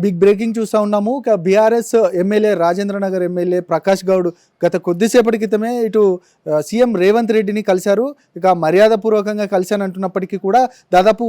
Big breaking చూస్తూ ఉన్నాము. BRS MLA Rajendranagar MLA Prakash Goud గత కొద్దిసేపటి క్రితమే ఇటు సీఎం రేవంత్ రెడ్డిని కలిశారు. ఇక మర్యాదపూర్వకంగా కలిశానంటున్నప్పటికీ కూడా దాదాపు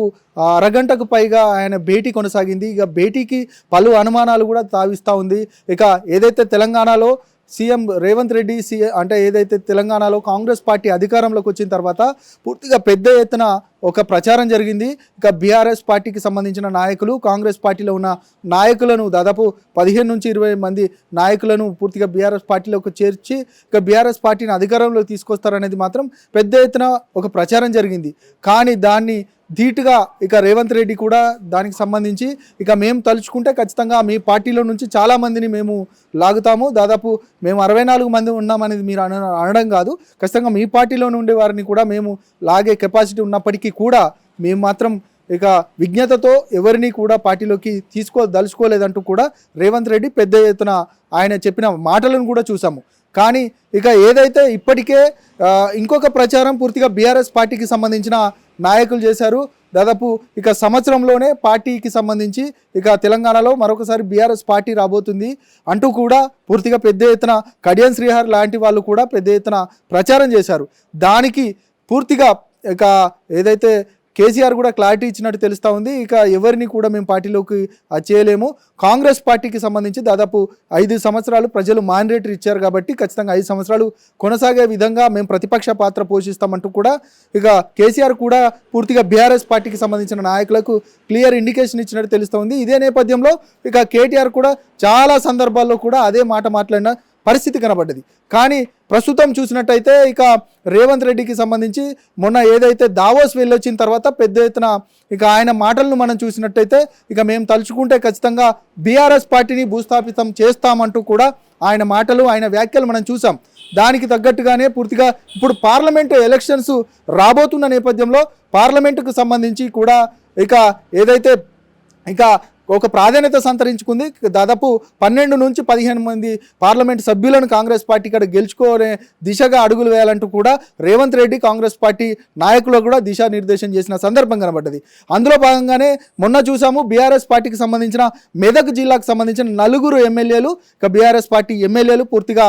అరగంటకు పైగా ఆయన భేటీ కొనసాగింది. ఇక భేటీకి పలు అనుమానాలు కూడా తావిస్తూ ఉంది. ఇక ఏదైతే తెలంగాణలో సీఎం రేవంత్ రెడ్డి అంటే ఏదైతే తెలంగాణలో కాంగ్రెస్ పార్టీ అధికారంలోకి వచ్చిన తర్వాత పూర్తిగా పెద్ద ఎత్తున ఒక ప్రచారం జరిగింది. ఇక బీఆర్ఎస్ పార్టీకి సంబంధించిన నాయకులు, కాంగ్రెస్ పార్టీలో ఉన్న నాయకులను దాదాపు 15 నుంచి 20 మంది నాయకులను పూర్తిగా బీఆర్ఎస్ పార్టీలోకి చేర్చి ఇక బీఆర్ఎస్ పార్టీని అధికారంలో తీసుకొస్తారనేది మాత్రం పెద్ద ఎత్తున ఒక ప్రచారం జరిగింది. కానీ దాన్ని ధీటుగా ఇక రేవంత్ రెడ్డి కూడా దానికి సంబంధించి ఇక మేము తలుచుకుంటే ఖచ్చితంగా మీ పార్టీలో నుంచి చాలామందిని మేము లాగుతాము, దాదాపు మేము 64 మంది ఉన్నామనేది మీరు అనడం కాదు, ఖచ్చితంగా మీ పార్టీలోనే ఉండే వారిని కూడా మేము లాగే కెపాసిటీ ఉన్నప్పటికీ కూడా మేము మాత్రం ఇక విజ్ఞతతో ఎవరిని కూడా పార్టీలోకి దలుచుకోలేదంటూ కూడా రేవంత్ రెడ్డి పెద్ద ఎత్తున ఆయన చెప్పిన మాటలను కూడా చూసాము. కానీ ఇక ఏదైతే ఇప్పటికే ఇంకొక ప్రచారం పూర్తిగా బీఆర్ఎస్ పార్టీకి సంబంధించిన నాయకులు చేశారు. దాదాపు ఇక సంవత్సరంలోనే పార్టీకి సంబంధించి ఇక తెలంగాణలో మరొకసారి బీఆర్ఎస్ పార్టీ రాబోతుంది అంటూ కూడా పూర్తిగా పెద్ద ఎత్తున కడియం శ్రీహర్ లాంటి వాళ్ళు కూడా పెద్ద ఎత్తున ప్రచారం చేశారు. దానికి పూర్తిగా ఇక ఏదైతే కేసీఆర్ కూడా క్లారిటీ ఇచ్చినట్టు తెలుస్తూ ఉంది. ఇక ఎవరిని కూడా మేము పార్టీలోకి చేయలేము, కాంగ్రెస్ పార్టీకి సంబంధించి దాదాపు 5 సంవత్సరాలు ప్రజలు మాండేటరీ ఇచ్చారు కాబట్టి ఖచ్చితంగా 5 సంవత్సరాలు కొనసాగే విధంగా మేము ప్రతిపక్ష పాత్ర పోషిస్తామంటూ కూడా ఇక కేసీఆర్ కూడా పూర్తిగా బీఆర్ఎస్ పార్టీకి సంబంధించిన నాయకులకు క్లియర్ ఇండికేషన్ ఇచ్చినట్టు తెలుస్తూ ఉంది. ఇదే నేపథ్యంలో ఇక కేటీఆర్ కూడా చాలా సందర్భాల్లో కూడా అదే మాట మాట్లాడిన పరిస్థితి కనబడ్డది. కానీ ప్రస్తుతం చూసినట్టయితే ఇక రేవంత్ రెడ్డికి సంబంధించి మొన్న ఏదైతే దావోస్ వెళ్ళొచ్చిన తర్వాత పెద్ద ఎత్తున ఇక ఆయన మాటలను మనం చూసినట్టయితే ఇక మేము తలుచుకుంటే ఖచ్చితంగా బీఆర్ఎస్ పార్టీని భూస్థాపితం చేస్తామంటూ కూడా ఆయన మాటలు, ఆయన వ్యాఖ్యలు మనం చూసాం. దానికి తగ్గట్టుగానే పూర్తిగా ఇప్పుడు పార్లమెంటు ఎలక్షన్స్ రాబోతున్న నేపథ్యంలో పార్లమెంటుకు సంబంధించి కూడా ఇక ఏదైతే ఇక ఒక ప్రాధాన్యత సంతరించుకుంది. దాదాపు 12 నుంచి 15 మంది పార్లమెంట్ సభ్యులను కాంగ్రెస్ పార్టీ ఇక్కడ గెలుచుకునే దిశగా అడుగులు వేయాలంటూ కూడా రేవంత్ రెడ్డి కాంగ్రెస్ పార్టీ నాయకులు కూడా దిశానిర్దేశం చేసిన సందర్భం కనబడ్డది. అందులో భాగంగానే మొన్న చూసాము బీఆర్ఎస్ పార్టీకి సంబంధించిన మెదక్ జిల్లాకు సంబంధించిన 4 ఎమ్మెల్యేలు ఇక బీఆర్ఎస్ పార్టీ ఎమ్మెల్యేలు పూర్తిగా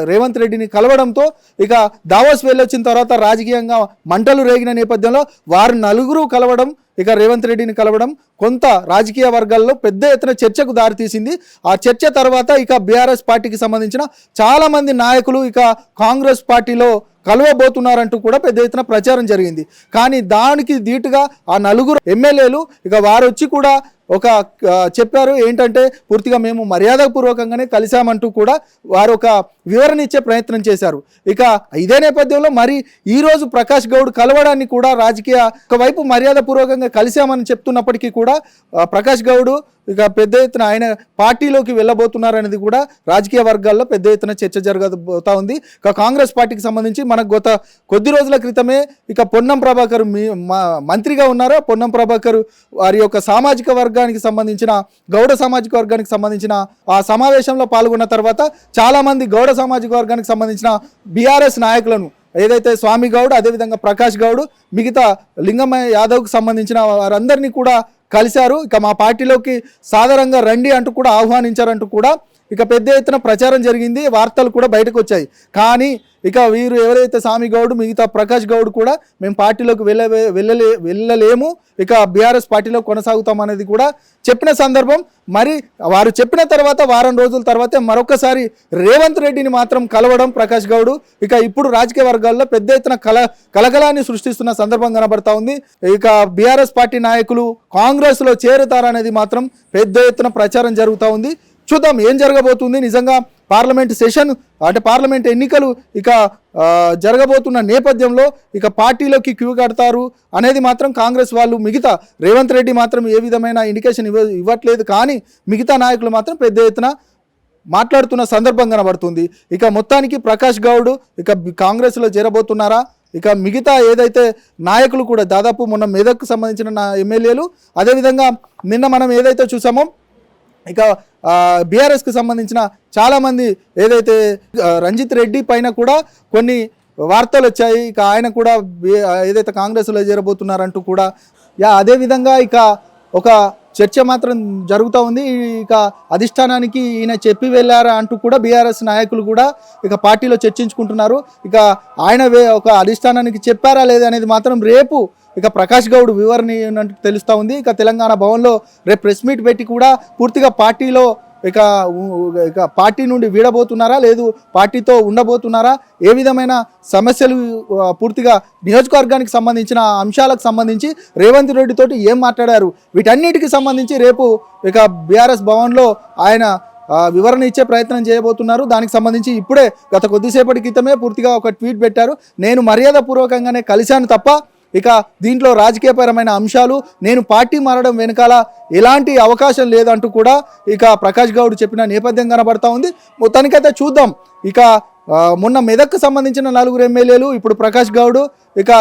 రేవంత్ రెడ్డిని కలవడంతో ఇక దావోస్ వెళ్ళొచ్చిన తర్వాత రాజకీయంగా మంటలు రేగిన నేపథ్యంలో వారు 4 కలవడం, ఇక రేవంత్ రెడ్డిని కలవడం కొంత రాజకీయ వర్గాల్లో పెద్ద ఎత్తున చర్చకు దారితీసింది. ఆ చర్చ తర్వాత ఇక బీఆర్ఎస్ పార్టీకి సంబంధించిన చాలామంది నాయకులు ఇక కాంగ్రెస్ పార్టీలో కలవబోతున్నారంటూ కూడా పెద్ద ఎత్తున ప్రచారం జరిగింది. కానీ దానికి ధీటుగా ఆ 4 ఎమ్మెల్యేలు ఇక వారు వచ్చి కూడా ఒక చెప్పారు ఏంటంటే పూర్తిగా మేము మర్యాదపూర్వకంగానే కలిశామంటూ కూడా వారు ఒక వివరణ ఇచ్చే ప్రయత్నం చేశారు. ఇక ఇదే నేపథ్యంలో మరి ఈరోజు ప్రకాష్ గౌడ్ కలవడాన్ని కూడా రాజకీయ ఒకవైపు మర్యాదపూర్వకంగా కలిశామని చెప్తున్నప్పటికీ కూడా ప్రకాష్ గౌడ్ ఇక పెద్ద ఎత్తున ఆయన పార్టీలోకి వెళ్ళబోతున్నారనేది కూడా రాజకీయ వర్గాల్లో పెద్ద ఎత్తున చర్చ జరగబోతా ఉంది. ఇక కాంగ్రెస్ పార్టీకి సంబంధించి మనకు గత కొద్ది రోజుల క్రితమే ఇక పొన్నం ప్రభాకర్ మంత్రిగా ఉన్నారో పొన్నం ప్రభాకర్ వారి యొక్క సామాజిక వర్గానికి సంబంధించిన గౌడ సామాజిక వర్గానికి సంబంధించిన ఆ సమావేశంలో పాల్గొన్న తర్వాత చాలామంది గౌడ సామాజిక వర్గానికి సంబంధించిన బీఆర్ఎస్ నాయకులను ఏదైతే స్వామి గౌడ్, అదేవిధంగా ప్రకాష్ గౌడ్, మిగతా లింగమయ్య యాదవ్కి సంబంధించిన వారందరినీ కూడా కలిశారు. ఇక మా పార్టీలోకి సాధారణంగా రండి అంటూ కూడా ఆహ్వానించారంటూ కూడా ఇక పెద్ద ఎత్తున ప్రచారం జరిగింది, వార్తలు కూడా బయటకు వచ్చాయి. కానీ ఇక వీరు ఎవరైతే స్వామి గౌడ్, మిగతా ప్రకాష్ గౌడ్ కూడా మేము పార్టీలోకి వెళ్ళలేము, ఇక బీఆర్ఎస్ పార్టీలో కొనసాగుతామనేది కూడా చెప్పిన సందర్భం. మరి వారు చెప్పిన తర్వాత వారం రోజుల తర్వాతే మరొకసారి రేవంత్ రెడ్డిని మాత్రం కలవడం ప్రకాష్ గౌడ్ ఇక ఇప్పుడు రాజకీయ వర్గాల్లో పెద్ద ఎత్తున కలకలాన్ని సృష్టిస్తున్న సందర్భం కనబడతా ఉంది. ఇక బీఆర్ఎస్ పార్టీ నాయకులు కాంగ్రెస్లో చేరుతారనేది మాత్రం పెద్ద ఎత్తున ప్రచారం జరుగుతూ ఉంది. చూద్దాం ఏం జరగబోతుంది. నిజంగా పార్లమెంట్ సెషన్ అంటే పార్లమెంట్ ఎన్నికలు ఇక జరగబోతున్న నేపథ్యంలో ఇక పార్టీలోకి క్యూ కడతారు అనేది మాత్రం కాంగ్రెస్ వాళ్ళు, మిగతా రేవంత్ రెడ్డి మాత్రం ఏ విధమైన ఇండికేషన్ ఇవ్వట్లేదు. కానీ మిగతా నాయకులు మాత్రం పెద్ద ఎత్తున మాట్లాడుతున్న సందర్భం కనబడుతుంది. ఇక మొత్తానికి ప్రకాష్ గౌడ్ ఇక కాంగ్రెస్లో చేరబోతున్నారా, ఇక మిగతా ఏదైతే నాయకులు కూడా దాదాపు మొన్న మెదక్కు సంబంధించిన ఎమ్మెల్యేలు, అదేవిధంగా నిన్న మనం ఏదైతే చూసామో ఇక బీఆర్ఎస్కి సంబంధించిన చాలామంది ఏదైతే రంజిత్ రెడ్డి పైన కూడా కొన్ని వార్తలు వచ్చాయి. ఇక ఆయన కూడా ఏదైతే కాంగ్రెస్లో చేరబోతున్నారంటూ కూడా అదేవిధంగా ఇక ఒక చర్చ మాత్రం జరుగుతూ ఉంది. ఇక అధిష్టానానికి ఈయన చెప్పి వెళ్ళారా అంటూ కూడా బీఆర్ఎస్ నాయకులు కూడా ఇక పార్టీలో చర్చించుకుంటున్నారు. ఇక ఆయన ఒక అధిష్టానానికి చెప్పారా లేదా అనేది మాత్రం రేపు ఇక ప్రకాష్ గౌడ్ వివరణ ఇవ్వనంటూ తెలుస్తూ ఉంది. ఇక తెలంగాణ భవన్లో రేపు ప్రెస్ మీట్ పెట్టి కూడా పూర్తిగా పార్టీలో ఇక పార్టీ నుండి వీడబోతున్నారా, లేదు పార్టీతో ఉండబోతున్నారా, ఏ విధమైన సమస్యలు పూర్తిగా నియోజకవర్గానికి సంబంధించిన అంశాలకు సంబంధించి రేవంత్ రెడ్డితోటి ఏం మాట్లాడారు, వీటన్నిటికి సంబంధించి రేపు ఇక బీఆర్ఎస్ భవన్లో ఆయన వివరణ ఇచ్చే ప్రయత్నం చేయబోతున్నారు. దానికి సంబంధించి ఇప్పుడే గత కొద్దిసేపటి క్రితమే పూర్తిగా ఒక ట్వీట్ పెట్టారు. నేను మర్యాదపూర్వకంగానే కలిశాను తప్ప ఇక దీంట్లో రాజకీయపరమైన అంశాలు, నేను పార్టీ మారడం వెనకాల ఎలాంటి అవకాశం లేదంటూ కూడా ఇక ప్రకాష్ గౌడ్ చెప్పిన నేపథ్యం కనబడతా ఉంది. మొత్తానికైతే చూద్దాం. ఇక మొన్న మెదక్కు సంబంధించిన 4 ఎమ్మెల్యేలు, ఇప్పుడు ప్రకాష్ గౌడ్, ఇక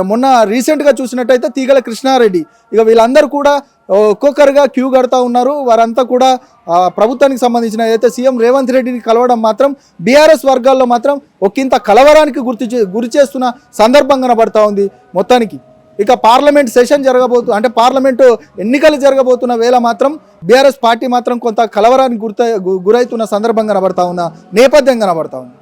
మొన్న రీసెంట్గా చూసినట్టయితే తీగల కృష్ణారెడ్డి, ఇక వీళ్ళందరూ కూడా ఒక్కొక్కరుగా క్యూ కడతా ఉన్నారు. వారంతా కూడా ప్రభుత్వానికి సంబంధించిన ఏదైతే సీఎం రేవంత్ రెడ్డిని కలవడం మాత్రం బీఆర్ఎస్ వర్గాల్లో మాత్రం ఒకంత కలవరానికి గురి చేస్తున్న సందర్భం కనబడతా ఉంది. మొత్తానికి ఇక పార్లమెంట్ సెషన్ అంటే పార్లమెంటు ఎన్నికలు జరగబోతున్న వేళ మాత్రం బీఆర్ఎస్ పార్టీ మాత్రం కొంత కలవరానికి గురైతున్న సందర్భం కనబడతా ఉన్న నేపథ్యం కనబడతా ఉంది.